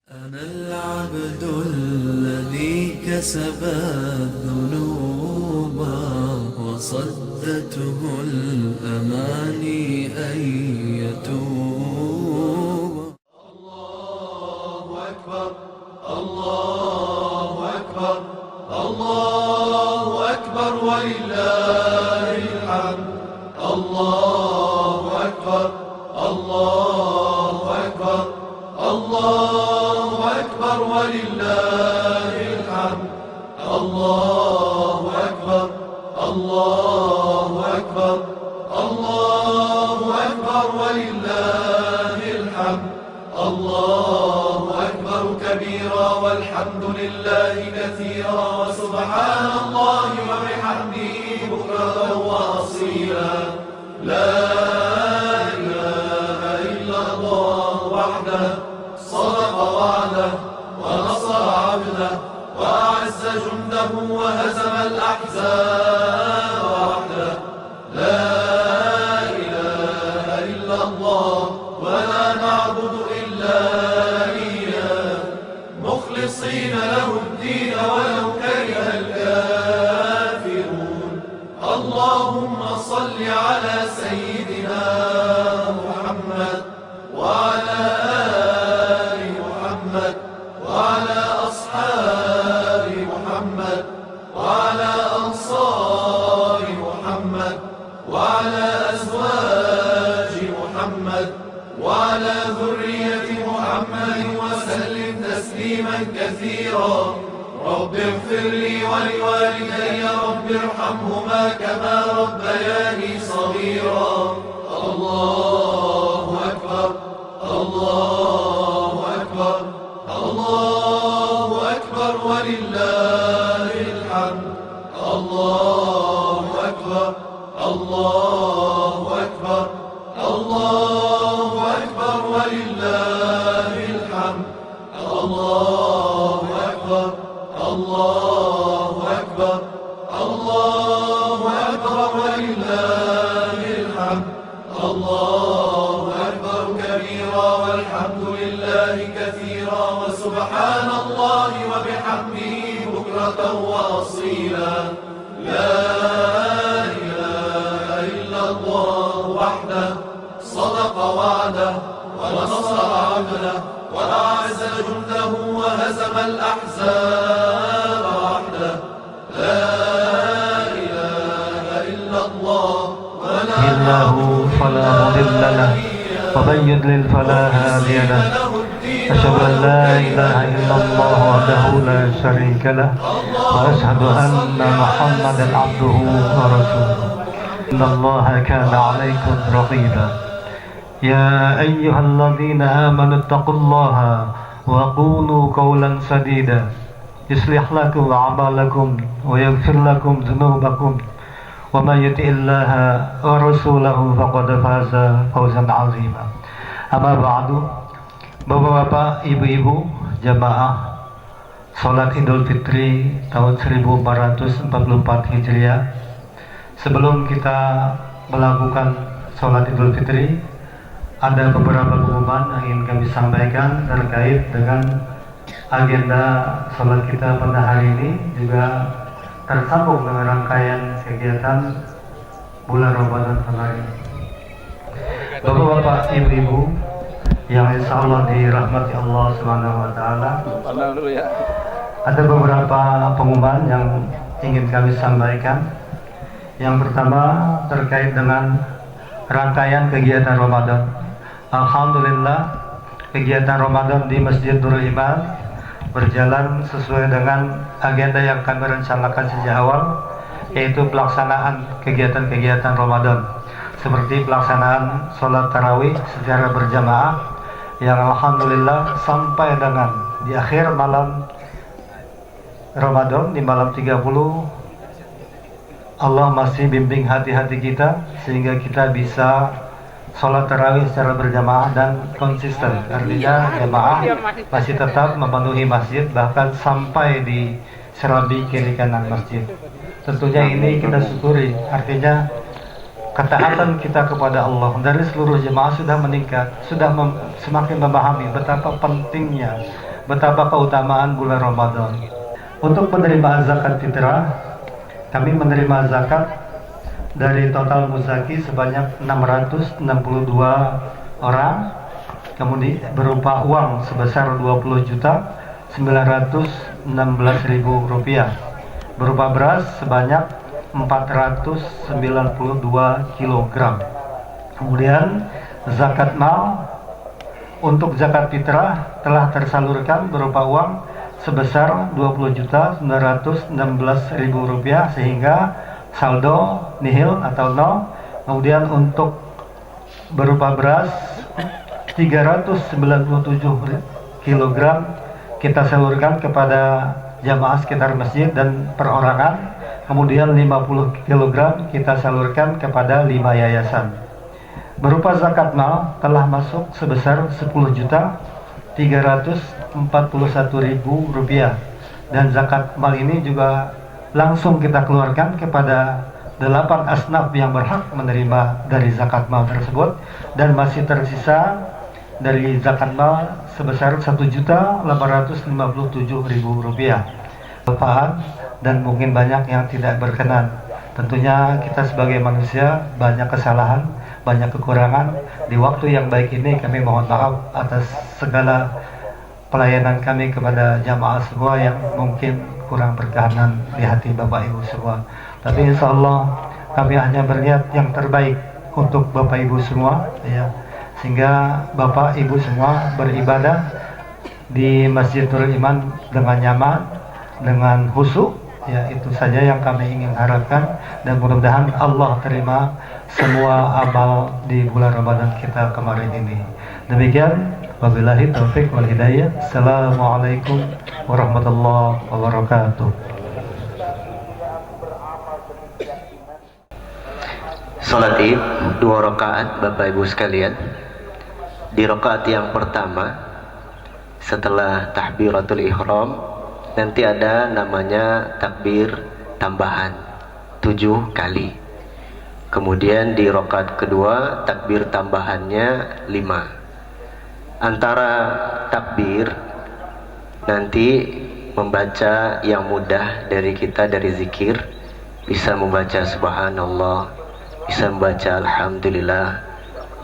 أنا العبد الذي كسب الذنوب وصدته الأماني أن يتوب. الله أكبر الله أكبر الله أكبر ولله الحمد. الله أكبر الله أكبر الله أكبر ولله الحمد. الله أكبر الله أكبر الله أكبر ولله الحمد. الله أكبر كبيرا والحمد لله كثيرا وسبحان الله وبحمده بكرة وأصيلا. لا إله إلا الله وحده صدق وعده ونصر عبده وأعز جنده وهزم الأحزاب وحده. لا إله إلا الله ولا نعبد إلا إياه مخلصين له الدين ولو كره الكافرون. اللهم صل على سيدنا محمد وعلى آل محمد وعلى أصحاب محمد وعلى أنصار محمد وعلى أزواج محمد وعلى ذرية محمد وسلم تسليما كثيرا. رب اغفر لي ولوالدي رب ارحمهما كما ربياني صغيرا. الله أكبر الله أكبر الله أكبر ولله الحمد. الله أكبر الله أكبر الله أكبر ولله الحمد. الله أكبر الله أكبر الله أكبر ولله الحمد. الله أكبر كبيرا والحمد لله كثيرا وسبحان الله وبحمده بكرة وأصيلا. لا إله إلا الله وحده صدق وعده ونصر عبده وأعز جنده وهزم الأحزاب وحده. لا إله إلا الله الله فلا مضل له ومن يضلل فلا هادي له. أشهد أن لا إله إلا الله وحده لا شريك له وأشهد أن محمدا عبده ورسوله. إن الله كان عليكم رقيبا. يا أيها الذين آمنوا اتقوا الله وقولوا قولا سديدا يصلح لكم أعمالكم ويغفر لكم ذنوبكم ومن يطع الله ورسوله فقد فاز فوزا عظيما. Amma ba'du. Bapak-bapak, ibu-ibu, jamaah salat Idul Fitri tahun 1444 Hijriah. Sebelum kita melakukan salat Idul Fitri, ada beberapa pengumuman yang ingin kami sampaikan terkait dengan agenda salat kita pada hari ini, juga tersambung dengan rangkaian kegiatan bulan Ramadan kemarin. Bapak-bapak, ibu-ibu yang insya Allah dirahmati Allah Subhanahu wa Ta'ala, ada beberapa pengumuman yang ingin kami sampaikan. Yang pertama terkait dengan rangkaian kegiatan Ramadan. Alhamdulillah, kegiatan Ramadan di Masjid Nurul Iman berjalan sesuai dengan agenda yang kami rencanakan sejak awal, yaitu pelaksanaan kegiatan-kegiatan Ramadan seperti pelaksanaan sholat tarawih secara berjamaah yang alhamdulillah sampai dengan di akhir malam Ramadan, di malam 30, Allah masih bimbing hati-hati kita sehingga kita bisa sholat tarawih secara berjamaah dan konsisten. Artinya jamaah masih tetap memenuhi masjid bahkan sampai di serambi kiri kanan masjid. Tentunya ini kita syukuri, artinya ketaatan kita kepada Allah dari seluruh jemaah sudah meningkat, sudah semakin memahami betapa pentingnya betapa keutamaan bulan Ramadan. Untuk menerima zakat fitrah, kami menerima zakat dari total muzaki sebanyak 662 orang, kemudian berupa uang sebesar 20.916.000 rupiah, berupa beras sebanyak 492 kilogram. Kemudian zakat mal untuk zakat fitrah telah tersalurkan berupa uang sebesar 20.916.000 rupiah, sehingga saldo nihil atau nol. Kemudian untuk berupa beras 397 kilogram kita salurkan kepada jamaah sekitar masjid dan perorangan. Kemudian 50 kilogram kita salurkan kepada 5 yayasan. Berupa zakat mal telah masuk sebesar 10.341.000 rupiah, dan zakat mal ini juga langsung kita keluarkan kepada 8 asnaf yang berhak menerima dari zakat mal tersebut, dan masih tersisa dari zakat mal sebesar 1.857.000 rupiah. Kelupaan dan mungkin banyak yang tidak berkenan. Tentunya kita sebagai manusia banyak kesalahan, banyak kekurangan. Di waktu yang baik ini kami mohon maaf atas segala pelayanan kami kepada jamaah semua yang mungkin kurang berkenan di hati Bapak Ibu semua. Tapi insya Allah kami hanya berniat yang terbaik untuk Bapak Ibu semua, ya, sehingga Bapak Ibu semua beribadah di Masjidul Iman dengan nyaman, dengan khusyuk. Ya, itu saja yang kami ingin harapkan, dan mudah-mudahan Allah terima semua amal di bulan Ramadan kita kemarin ini. Demikian, wabillahi taufik wal hidayah. Assalamualaikum warahmatullahi wabarakatuh. Salat Id 2 rakaat Bapak Ibu sekalian. Di rakaat yang pertama setelah takbiratul ihram nanti ada namanya takbir tambahan 7 kali. Kemudian di rakaat kedua takbir tambahannya 5. Antara takbir nanti membaca yang mudah dari kita, dari zikir, bisa membaca subhanallah, bisa membaca alhamdulillah,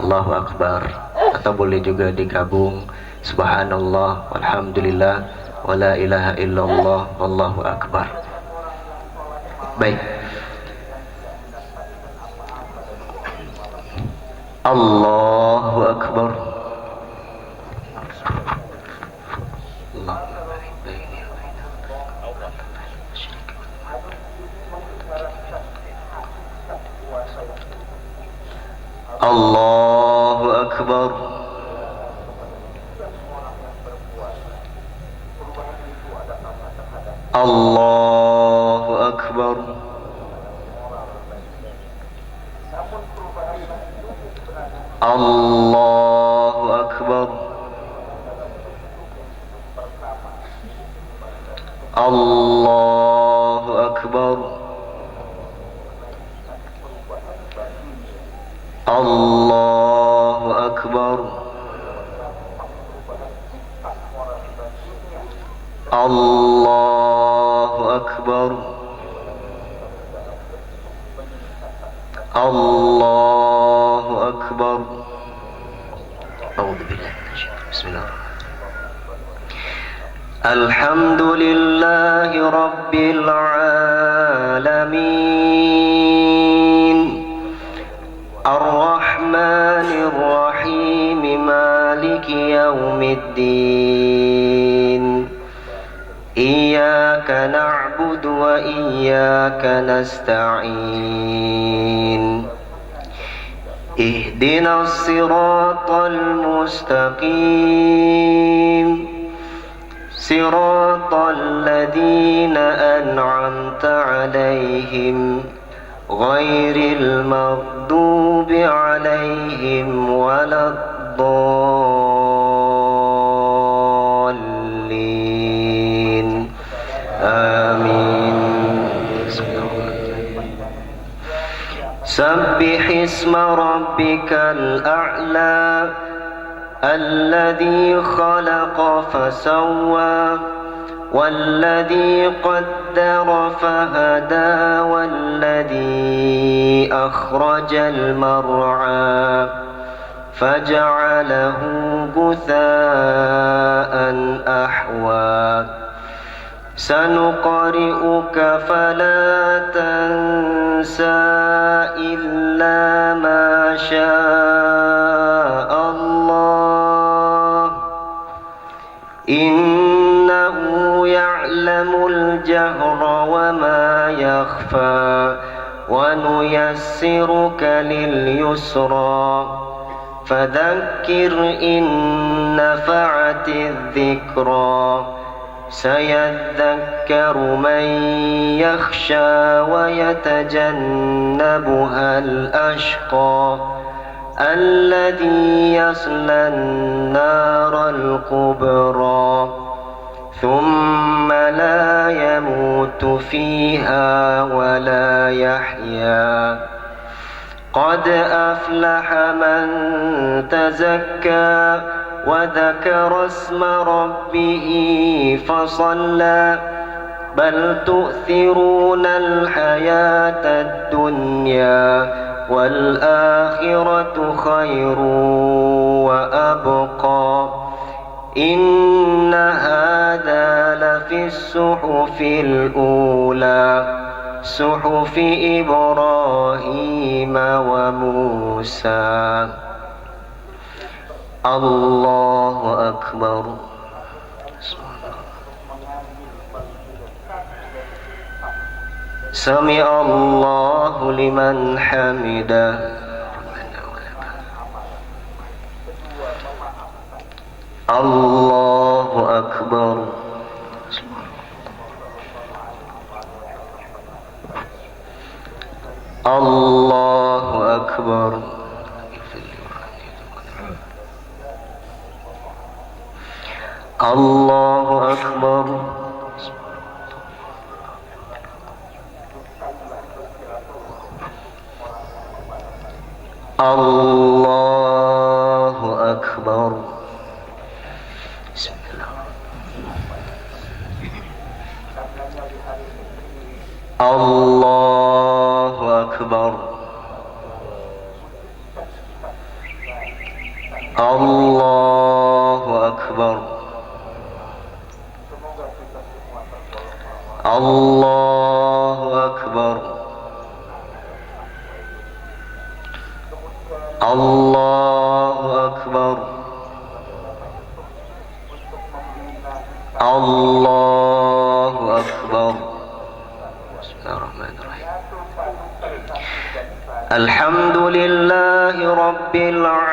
Allahu akbar, atau boleh juga digabung subhanallah, alhamdulillah, wala ilaha illallah, wallahu akbar. Baik. Allahu akbar. Allahu akbar. Allahu akbar. Allahu akbar. Allahu akbar. Allahu akbar. Allahu akbar. Allahu akbar. A'udzubillahi minasyaitonir rajim. Bismillahirrahmanirrahim. Alhamdulillahi rabbil alamin. Ar-Rahmanir Rahim, Maliki Yaumiddin. Iyyaka na'budu wa iyyaka nasta'in. Ihdinas siratal mustaqim. Siratal ladzina an'amta 'alaihim ghairil maghdubi 'alaihim waladdallin. Amin. Sabbih isma rabbikal a'la الذي خلق فسوى والذي قدر فهدى والذي أخرج المرعى فجعله غثاء أحوى سنقرئك فلا تنسى إلا ما شاء الله إنه يعلم الجهر وما يخفى ونيسرك لليسرى فذكر إن نفعت الذكرى سيذكر من يخشى ويتجنبها الأشقى الذي يصلى النار الكبرى ثم لا يموت فيها ولا يحيا قد أفلح من تزكى وذكر اسم ربه فصلى بل تؤثرون الحياة الدنيا والآخرة خير وأبقى إن هذا لفي الصحف الأولى صحف إبراهيم وموسى الله أكبر سمع الله لمن حمده الله أكبر الله أكبر الله أكبر الله أكبر بسم الله الله أكبر الله أكبر الله أكبر الله أكبر الله أكبر بسم الله الرحمن الرحيم الحمد لله رب العالمين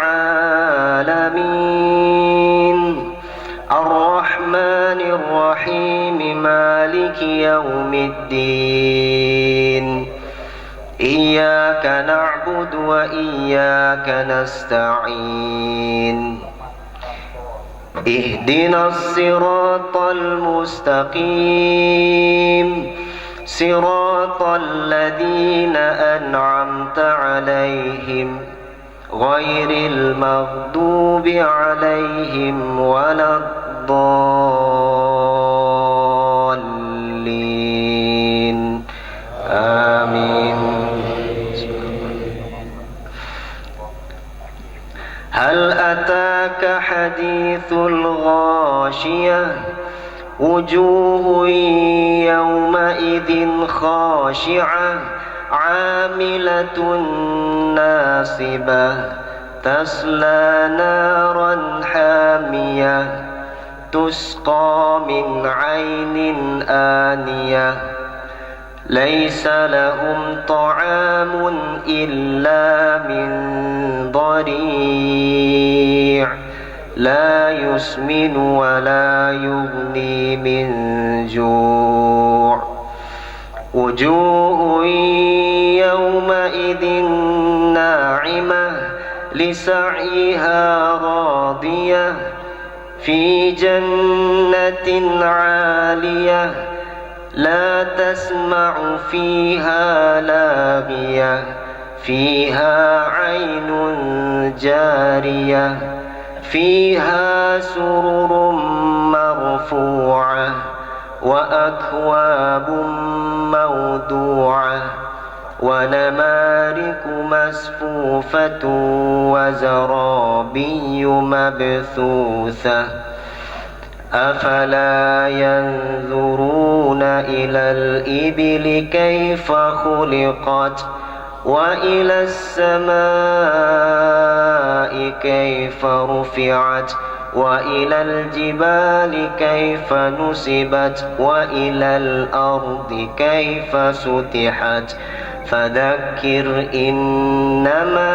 الرحمن الرحيم مالك يوم الدين إياك نعبد وإياك نستعين اهدنا الصراط المستقيم صراط الذين أنعمت عليهم غير المغضوب عليهم ولا الضالين آمين هل أتاك حديث الغاشية وجوه يومئذ خاشعة عاملة ناصبة تصلى نارا حامية تسقى من عين آنية ليس لهم طعام إلا من ضريع لا يسمن ولا يغني من جوع وجوه يومئذ ناعمة لسعيها راضية في جنة عالية لا تسمع فيها لاغية فيها عين جارية فيها سرر مرفوعة وأكواب موضوعة ونمارق مصفوفة وزرابي مبثوثة أفلا ينظرون إلى الإبل كيف خلقت وإلى السماء كيف رفعت وإلى الجبال كيف نصبت وإلى الأرض كيف سطحت فذكر إنما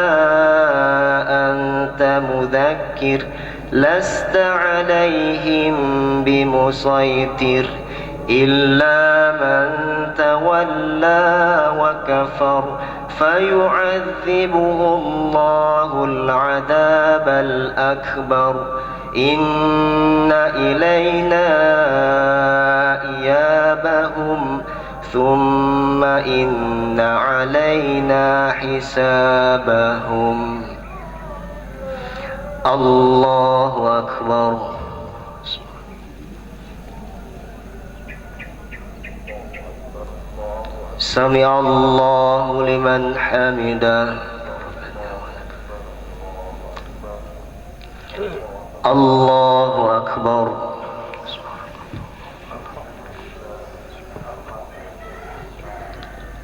أنت مذكر لست عليهم بمسيطر إلا من تولى وكفر فيعذبه الله العذاب الأكبر إن إلينا إيابهم ثم إن علينا حسابهم. الله أكبر. سمع الله لمن حمده. الله أكبر.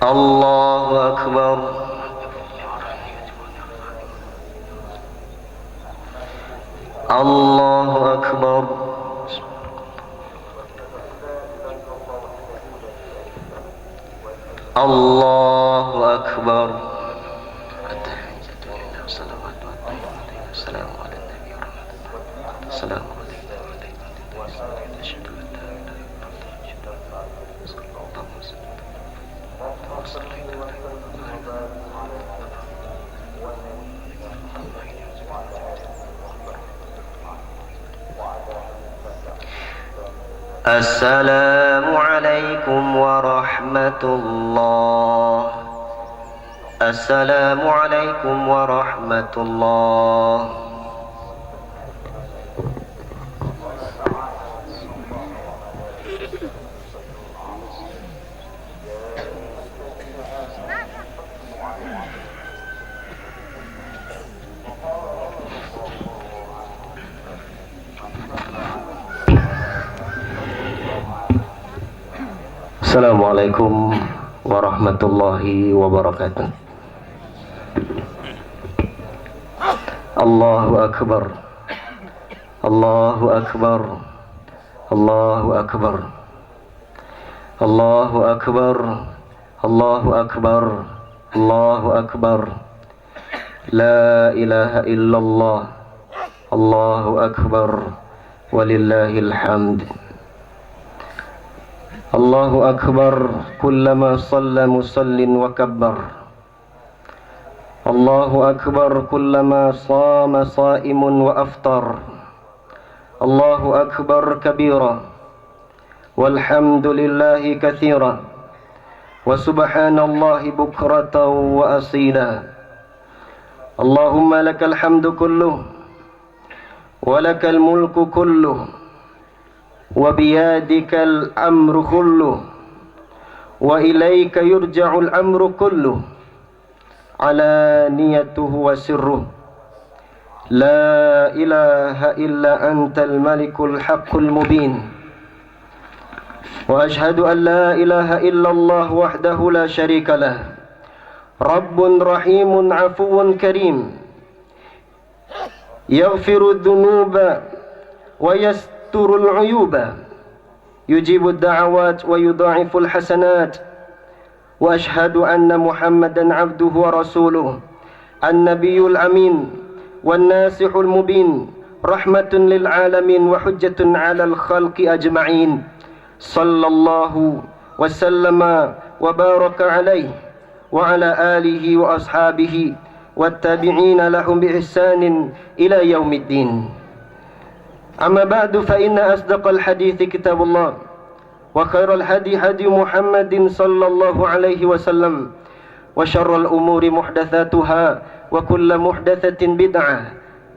الله أكبر. الله أكبر. الله أكبر. السلام على النبي ورحمة الله. السلام عليكم. السلام عليكم ورحمة الله. السلام عليكم ورحمة الله. Assalamualaikum warahmatullahi wabarakatuh. Allahu Akbar. Allahu Akbar. Allahu Akbar. Allahu Akbar. Allahu Akbar. Allahu Akbar. La ilaha illallah. Allahu Akbar. Walillahil hamd. Allahu Akbar. Kullama shalla musallin wa kabbar. Allahu Akbar. Kullama shama shaimun wa aftar. Allahu Akbar kabira. Walhamdulillahi kathira. Wa subhanallahi bukratan wa asila. Allahumma lakal hamdu kulluh. Wa lakal mulku kulluh. وبيدك الأمر كله وإليك يرجع الأمر كله علانيته وسره لا إله إلا أنت الملك الحق المبين وأشهد أن لا إله إلا الله وحده لا شريك له رب رحيم عفو كريم يغفر الذنوب ويستر العيوب يجيب الدعوات ويضاعف الحسنات وأشهد أن محمدا عبده ورسوله النبي الأمين والناصح المبين رحمة للعالمين وحجة على الخلق أجمعين صلى الله وسلم وبارك عليه وعلى آله وأصحابه والتابعين لهم بإحسان إلى يوم الدين. أما بعد فإن أصدق الحديث كتاب الله وخير الهدي هدي محمد صلى الله عليه وسلم وشر الأمور محدثاتها وكل محدثة بدعة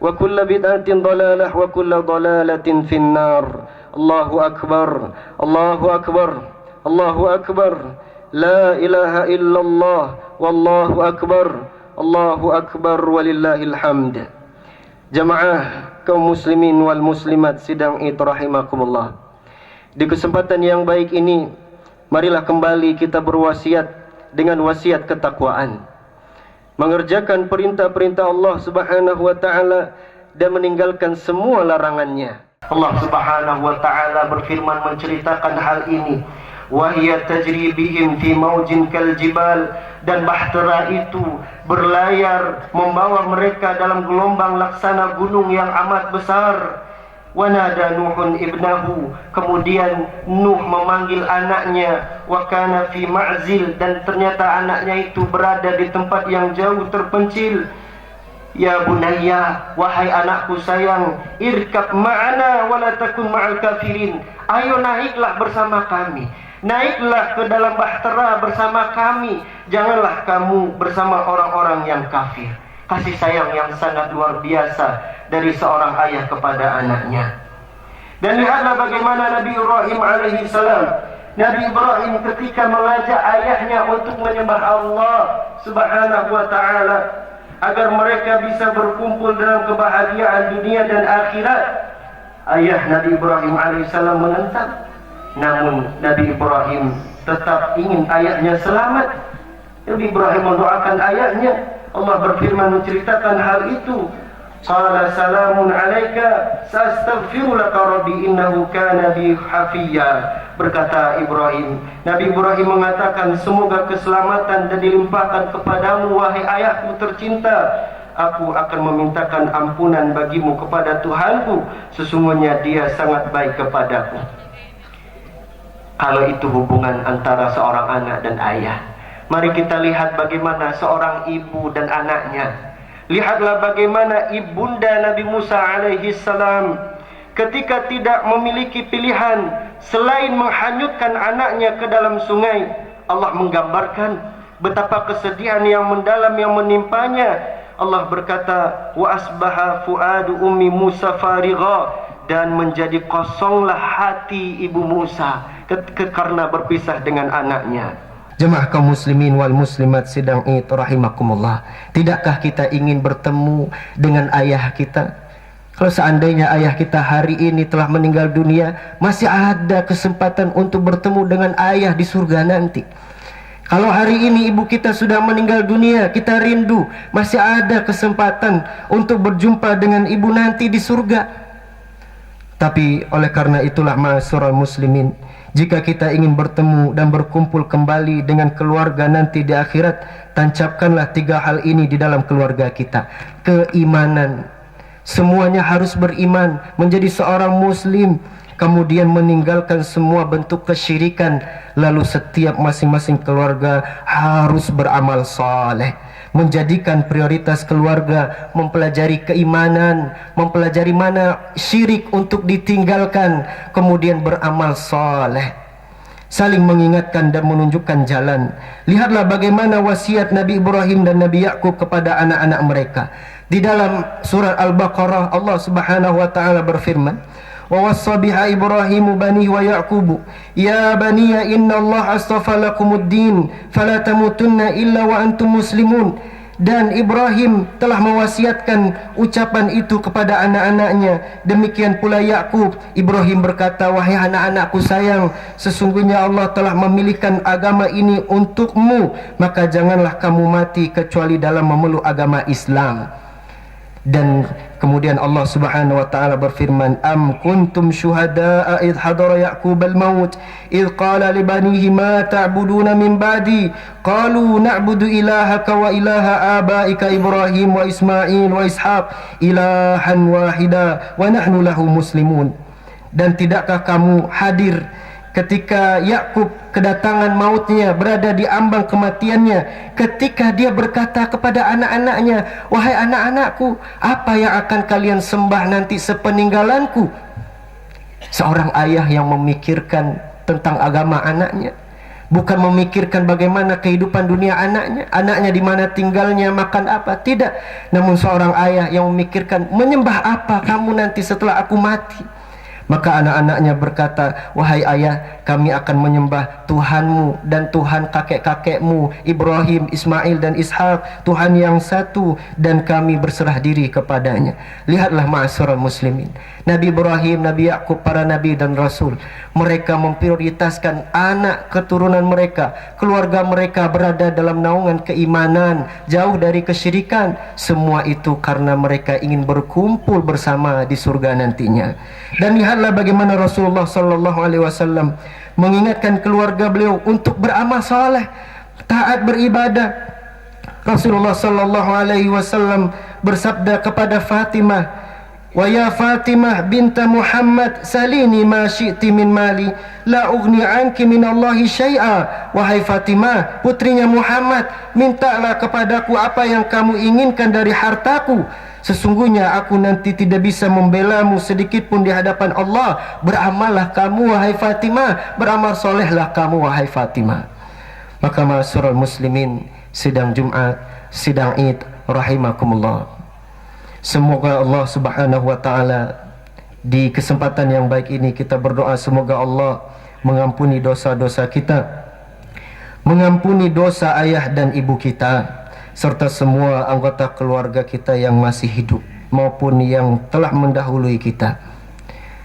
وكل بدعة ضلالة وكل ضلالة في النار. الله أكبر الله أكبر الله أكبر لا إله إلا الله والله أكبر الله أكبر ولله الحمد. Jamaah kaum muslimin wal muslimat sidang id rahimakumullah. Di kesempatan yang baik ini, marilah kembali kita berwasiat dengan wasiat ketakwaan, mengerjakan perintah-perintah Allah Subhanahu wa taala dan meninggalkan semua larangannya. Allah Subhanahu wa taala berfirman menceritakan hal ini, wa hiya tajri bihim fi maujin kal jibal, dan bahtera itu berlayar membawa mereka dalam gelombang laksana gunung yang amat besar. Wa nada Nuhun ibnahu, kemudian Nuh memanggil anaknya, wa kana fi ma'zil, dan ternyata anaknya itu berada di tempat yang jauh terpencil. Ya bunayya, wahai anakku sayang, irkab ma'ana wa la takun ma'al kafirin. Ayo naiklah bersama kami, naiklah ke dalam bahtera bersama kami, janganlah kamu bersama orang-orang yang kafir. Kasih sayang yang sangat luar biasa dari seorang ayah kepada anaknya. Dan lihatlah bagaimana Nabi Ibrahim alaihi salam. Nabi Ibrahim ketika mengajak ayahnya untuk menyembah Allah Subhanahu wa taala agar mereka bisa berkumpul dalam kebahagiaan dunia dan akhirat, ayah Nabi Ibrahim alaihi salam menentang. Namun Nabi Ibrahim tetap ingin ayahnya selamat. Nabi Ibrahim mendoakan ayahnya. Allah berfirman menceritakan hal itu. Qala salamun alaika sa'astaghfiru laka rabbi innahu kana bi hafiyya. Berkata Ibrahim, Nabi Ibrahim mengatakan, semoga keselamatan dan dilimpahkan kepadamu wahai ayahku tercinta. Aku akan memintakan ampunan bagimu kepada Tuhanku, sesungguhnya Dia sangat baik kepadaku. Kalau itu hubungan antara seorang anak dan ayah, mari kita lihat bagaimana seorang ibu dan anaknya. Lihatlah bagaimana ibunda Nabi Musa alaihi salam ketika tidak memiliki pilihan selain menghanyutkan anaknya ke dalam sungai. Allah menggambarkan betapa kesedihan yang mendalam yang menimpanya. Allah berkata, wa asbaha fuadu ummi Musa farigha, dan menjadi kosonglah hati ibu Musa karena berpisah dengan anaknya. Jemaah kaum muslimin wal muslimat sidang id rahimakumullah. Tidakkah kita ingin bertemu dengan ayah kita? Kalau seandainya ayah kita hari ini telah meninggal dunia, masih ada kesempatan untuk bertemu dengan ayah di surga nanti. Kalau hari ini ibu kita sudah meninggal dunia, kita rindu, masih ada kesempatan untuk berjumpa dengan ibu nanti di surga. Tapi oleh karena itulah ma'asyiral muslimin, jika kita ingin bertemu dan berkumpul kembali dengan keluarga nanti di akhirat, tancapkanlah 3 hal ini di dalam keluarga kita. Keimanan, semuanya harus beriman, menjadi seorang muslim, kemudian meninggalkan semua bentuk kesyirikan. Lalu setiap masing-masing keluarga harus beramal saleh, menjadikan prioritas keluarga, mempelajari keimanan, mempelajari mana syirik untuk ditinggalkan, kemudian beramal saleh, saling mengingatkan dan menunjukkan jalan. Lihatlah bagaimana wasiat Nabi Ibrahim dan Nabi Yakub kepada anak-anak mereka. Di dalam surat Al-Baqarah, Allah Subhanahu wa taala berfirman, wa wassa biha Ibrahimu bani wa Yaqubu ya baniya inna Allah astafa lakumuddin fala tamutunna illa wa antum muslimun. Dan Ibrahim telah mewasiatkan ucapan itu kepada anak-anaknya. Demikian pula Yakub. Ibrahim berkata, wahai anak-anakku sayang, sesungguhnya Allah telah memilihkan agama ini untukmu, maka janganlah kamu mati kecuali dalam memeluk agama Islam. Dan kemudian Allah Subhanahu wa taala berfirman, am kuntum syuhada'a idh hadara Ya'qub al-maut idh qala li banihi ma ta'buduna min ba'di qalu na'budu ilahaka wa ilaha abaika Ibrahim wa Ismail wa Ishaq ilahan wahida wa nahnu lahu muslimun. Dan tidakkah kamu hadir ketika Yakub kedatangan mautnya, berada di ambang kematiannya, ketika dia berkata kepada anak-anaknya, wahai anak-anakku, apa yang akan kalian sembah nanti sepeninggalanku? Seorang ayah yang memikirkan tentang agama anaknya, bukan memikirkan bagaimana kehidupan dunia anaknya di mana tinggalnya, makan apa, tidak. Namun seorang ayah yang memikirkan, menyembah apa kamu nanti setelah aku mati. Maka anak-anaknya berkata, wahai ayah, kami akan menyembah Tuhanmu dan Tuhan kakek-kakekmu Ibrahim, Ismail dan Ishak, Tuhan yang satu, dan kami berserah diri kepadanya. Lihatlah ma'asyiral muslimin, Nabi Ibrahim, Nabi Yakub, para nabi dan rasul, mereka memprioritaskan anak keturunan mereka, keluarga mereka berada dalam naungan keimanan, jauh dari kesyirikan. Semua itu karena mereka ingin berkumpul bersama di surga nantinya. Dan lihatlah bagaimana Rasulullah sallallahu alaihi wasallam mengingatkan keluarga beliau untuk beramal saleh, taat beribadah. Rasulullah sallallahu alaihi wasallam bersabda kepada Fatimah, "Wa ya Fatimah binta Muhammad, salini ma syi'ti min mali, la ughni anki min Allahi syai'a." Wahai Fatimah, putrinya Muhammad, mintalah kepadaku apa yang kamu inginkan dari hartaku. Sesungguhnya aku nanti tidak bisa membelamu sedikit pun di hadapan Allah. Beramallah kamu wahai Fatimah, beramal solehlah kamu wahai Fatimah. Maka ma'asyiral muslimin, sidang Jumat, sidang Id rahimakumullah, semoga Allah subhanahu wa ta'ala di kesempatan yang baik ini kita berdoa semoga Allah mengampuni dosa-dosa kita, mengampuni dosa ayah dan ibu kita, serta semua anggota keluarga kita yang masih hidup maupun yang telah mendahului kita.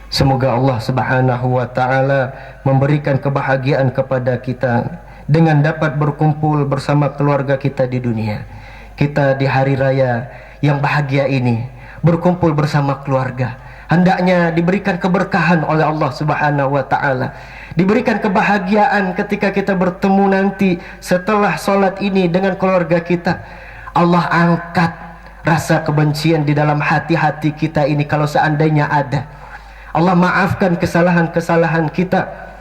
Semoga Allah subhanahu wa ta'ala memberikan kebahagiaan kepada kita dengan dapat berkumpul bersama keluarga kita di dunia. Kita di hari raya yang bahagia ini berkumpul bersama keluarga, hendaknya diberikan keberkahan oleh Allah subhanahu wa ta'ala, diberikan kebahagiaan ketika kita bertemu nanti setelah sholat ini dengan keluarga kita. Allah angkat rasa kebencian di dalam hati-hati kita ini kalau seandainya ada. Allah maafkan kesalahan-kesalahan kita.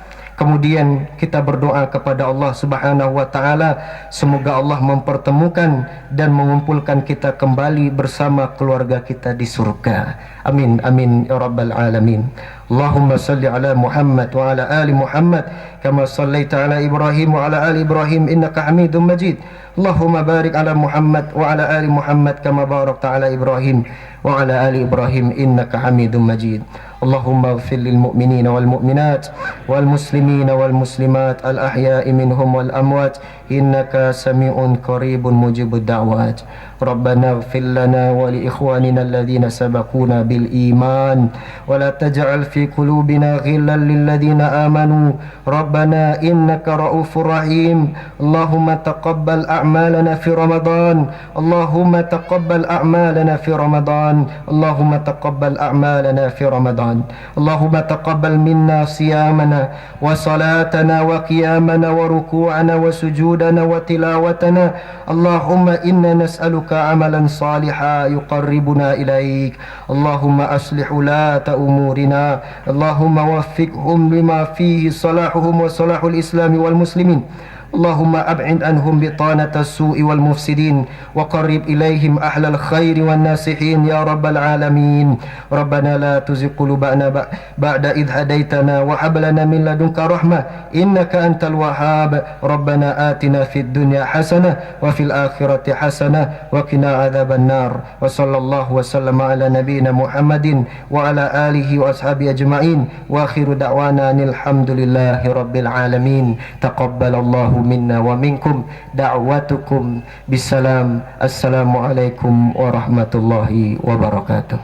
Kemudian kita berdoa kepada Allah subhanahu wa ta'ala, semoga Allah mempertemukan dan mengumpulkan kita kembali bersama keluarga kita di surga. Amin, amin, ya rabbal alamin. Allahumma salli ala Muhammad wa ala ali Muhammad kama sallaita ala Ibrahim wa ala ali Ibrahim innaka hamidun majid. Allahumma barik ala Muhammad wa ala ali Muhammad kama barakta ala Ibrahim wa ala ali Ibrahim innaka hamidun majid. Allahumma ighfir lil mu'minina wal mu'minat wal muslimina wal muslimat al ahya'i minhum wal amwat innaka sami'un qaribun mujibud da'wat. Rabbana ighfir lana wa li ikhwanina alladhina sabaquna bil iman wa la taj'al fi qulubina ghillan lil ladzina amanu Rabbana innaka ra'ufur rahim. Allahumma taqabbal a'malana fi Ramadan. Allahumma taqabbal a'malana fi Ramadan. Allahumma taqabbal a'malana fi Ramadan. Allahumma taqabbal minna siyamana wa salatana wa qiyamana wa ruku'ana wa sujudana wa tilawatana. Allahumma inna nas'aluka amalan salihan yuqarribuna ilaik. Allahumma aslih ulata umurina. Allahumma waffiqhum lima fihi salahuhum wa salahul islami wal muslimin. اللهم أبعد عنهم بطانة السوء والمفسدين وقرب إليهم أهل الخير والناصحين يا رب العالمين. ربنا لا تزغ قلوبنا بعد إذ هديتنا وهب لنا من لدنك رحمة إنك أنت الوهاب. ربنا آتنا في الدنيا حسنة وفي الآخرة حسنة وقنا عذاب النار. وصلى الله وسلم على نبينا محمد وعلى آله وأصحابه أجمعين وآخر دعوانا أن الحمد لله رب العالمين. تقبل الله minna wa minkum da'watukum bisalam. Assalamualaikum warahmatullahi wabarakatuh.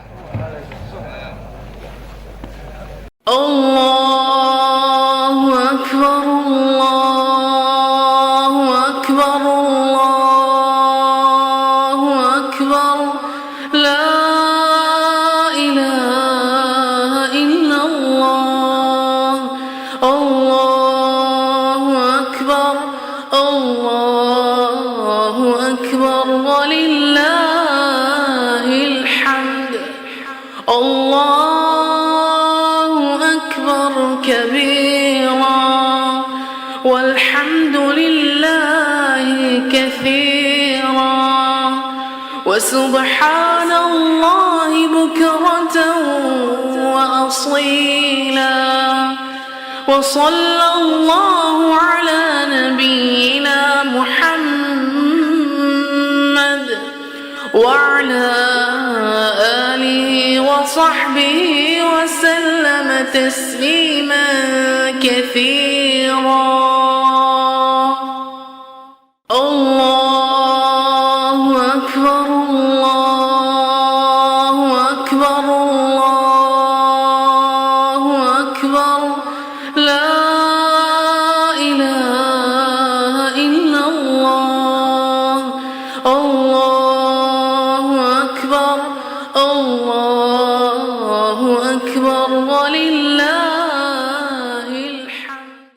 Allahu akbar, Allahu akbar, Allahu akbar. La ilaha illallah. Allahu akbar, Allahu akbar, walillahil hamd. Allahu akbar kabira walhamdulillahi kathira wa subhanallahi bukratan wa asila. وصلى الله على نبينا محمد وعلى آله وصحبه وسلم تسليما كثيرا. الله أكبر الله أكبر الله أكبر لا إله إلا الله. الله أكبر الله أكبر ولله